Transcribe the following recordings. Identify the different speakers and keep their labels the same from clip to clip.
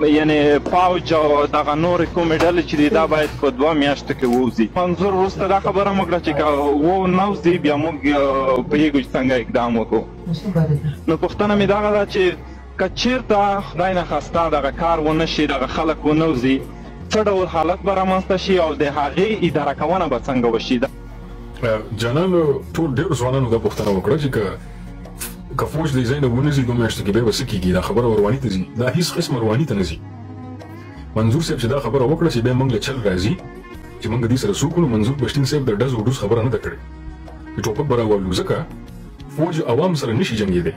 Speaker 1: یعنی پاوج او دغه نورې کومې ډلې چې دي دا باید په 2 میاشتو کې ووځي. منظور وروسته دا خبره مو کړه چې که ونوځي بیا موږ پوهېږو چې څنګه اقدام وکړو. نو پوښتنه مې دغه ده چې که چېرته خدای نخواسته دغه کار ونه شي، دغه خلک ونوځي، څه ډول حالت به رامنځته شي او د هغې اداره کونه به څنګه وشي؟
Speaker 2: جانانو ټول ډېرو ځوانانو دا پوښتنه وکړه چې که فوج د ځای نه ونځي 2 میاشتو کې بیا به څه کېږي؟ دا خبره رواني ته ځي؟ دا هېڅ قسمه رواني ته نه ځي. منظور صاحب چې دا خبره وکړه چې بیا موږ له چل راځي چې موږ دې سره څوک وکړو، منظور پښتین صاحب د ډز وډوز خبره نه ده کړې چې ټوپک به راولو، ځکه فوج عوام سره نشي جنګېدی.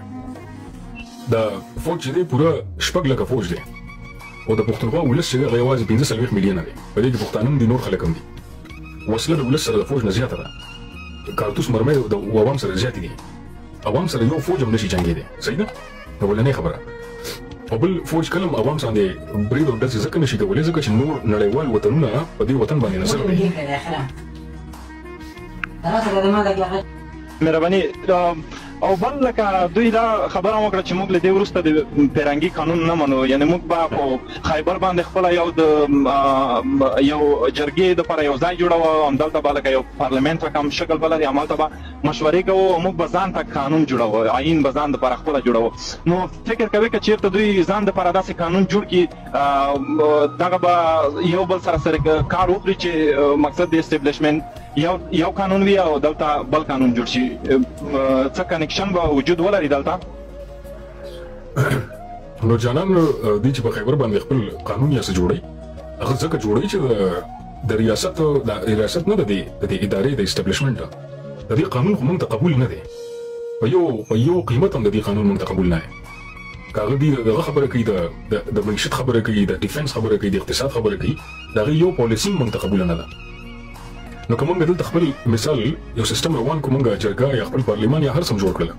Speaker 2: دا فوج چې دی پوره 6 لکه فوج دی او د پښتونخوا ولس چې دی هغه یوازې 45 میلیونه دی. په دې کې پښتانه هم دي، نور خلک هم دي. وسله د ولس سره د فوج نه زیاته ده، کارتوس مرمۍ د عوام سره زیاتې دي. عوام سره یو فوج هم نشي جنګېدی. صحیح ده؟ د اولنۍ خبره. او بل فوج کله هم عوام باندې برید او ډزې ځکه نشي کولی ځکه چې نور نړیوال وطنونه په دې وطن باندې نظر لري.
Speaker 1: مهرباني. او بل لکه دوی دا خبره وکړه چې موږ له دې وروسته د پیرنګي قانون نه منو، یعنی موږ به په خیبر باندې خپله یو جرګې دپاره یو ځای جوړوو او همدلته به لکه یو پارلمنت رقم شکل به لري، همالته به مشورې کوو او موږ به ځان ته قانون جوړوو، آیین به ځان دپاره خپله جوړوو. نو فکر کوي که چېرته دوی ځان دپاره داسې قانون جوړ کړي، دغه به یو بل سره کار وکړي چې مقصد د اسټبلیشمنټ یو قانون وي او دلته بل قانون جوړ شي. څه کنیکشن به وجود ولري دلته؟
Speaker 2: نو جانان دوی چې په خیبر باندې خپل قانون یا څه جوړوي، هغه ځکه جوړوي چې د ریاست نه د دې ادارې د اسټبلیشمنټ د دې قانون خو موږ ته قبول نه دی. په یو قیمت هم د دې قانون موږ ته قبول نه دی. که هغه دغه خبره کوي، د معیشت خبره کوي، د ډیفنس خبره کوي، د اقتصاد خبره کوي، د هغې یو پالیسي موږ ته قبوله نه ده. نو که موږ دلته خپل مثال یو سیستم روان کړو، موږ جرګه یا خپل پارلمان یا هر څه جوړ کړل،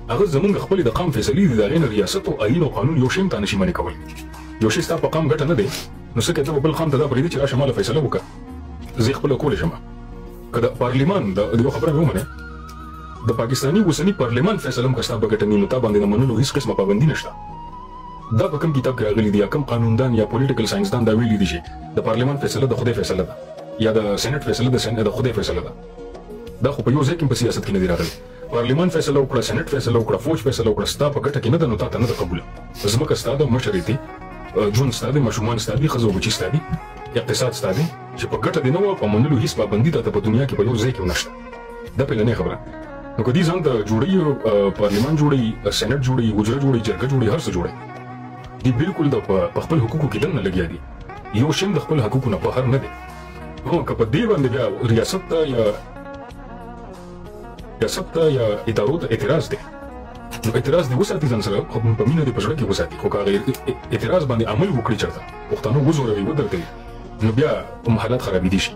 Speaker 2: هغه زمونږ خپلې د قام فیصلې دي، د هغې نه ریاست او آیین او قانون یو شی هم تا نشي منې کولی. یو شی ستا په قام ګټه نه دی، نو څه کوې ته به بل قام ته دا پرېږدې چې راشه ما له فیصله وکړه، زه یې خپله کولی شم. که د پارلمان د یو خبره مې ومنې، د پاکستاني اوسني پارلمان فیصله هم که ستا په ګټه نه وي، نو تا باندې د منلو هېڅ قسمه پابندي نشته. دا په کوم کتاب کې راغلي دي یا کوم قانوندان یا پولیټیکل ساینسدان دا ویلي دي چې د پارلمان فیصله د خدای فیصله ده یا د سېنټ فیصله د خدای فیصله ده. دا خو په یو ځای کې په سیاست کې نه دي راغلي. پارلمان فیصله وکړه، سېنټ فیصله وکړه، فوج فیصله وکړه، ستا په ګټه کې نه ده، نو تا ته نه ده قبوله. ځمکه ستا ده، مشر یې دی، ژوند ستا دی، ماشومان ستا دي، ښځه او بچي ستا دي، اقتصاد ستا دی، چې په ګټه دې نه وه، په منلو هېڅ پابندي تا ته په دنیا کې په یو ځای کې نشته. دا پهلنۍ خبره. نو که دوی ځان ته جوړوي، پارلمان جوړوي، سېنټ جوړوي، حجره جوړوي، جرګه جوړوي، هر څه جوړوي، دوی بالکل په خپل حقوقو کې دننه لګیا دي. یو شی د خپل حقوقو نه بهر نه دی. که په دې باندې بیا ریاست ته یا ادارو ته اعتراض دی، نو اعتراض دې وساتي ځان سره، خو په مینه دې په زړه کې وساتي. خو که هغه اعتراض باندې عمل وکړي، چېرته پښتانه وزوروي، ودرکوي، نو بیا هم حالات خرابېدی شي.